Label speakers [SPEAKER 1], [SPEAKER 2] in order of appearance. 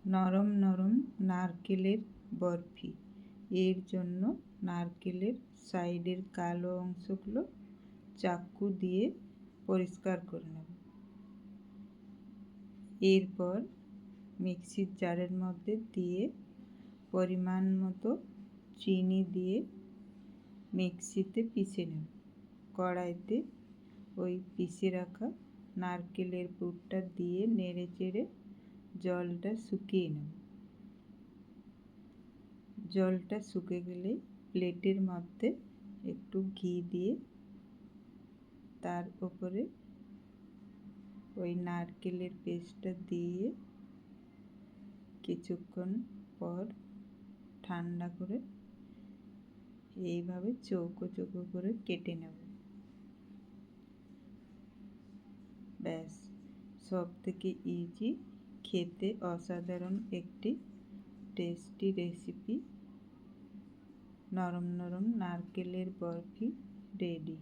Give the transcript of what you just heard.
[SPEAKER 1] নরম নরম নারকেলের বরফি। এর জন্য নারকেলের সাইডের কালো অংশগুলো চাকু দিয়ে পরিষ্কার করে নেব। এরপর মিক্সির জারের মধ্যে দিয়ে পরিমাণ মতো চিনি দিয়ে মিক্সিতে পিষে নেব। কড়াইতে ওই পিষে রাখা নারকেলের পুরটা দিয়ে নেড়ে চেড়ে জলটা শুকিয়ে নেব। জলটা শুকে গেলে প্লেটের মধ্যে একটু ঘি দিয়ে তার উপরে ওই নারকেলের পেস্টটা দিয়ে কিছুক্ষণ পর ঠান্ডা করে এইভাবে চৌকো চৌকো করে কেটে নেব। ব্যাস, সব থেকে ইজি, খেতে অসাধারণ একটি টেস্টি রেসিপি নরম নরম নারকেলের বরফি রেডি।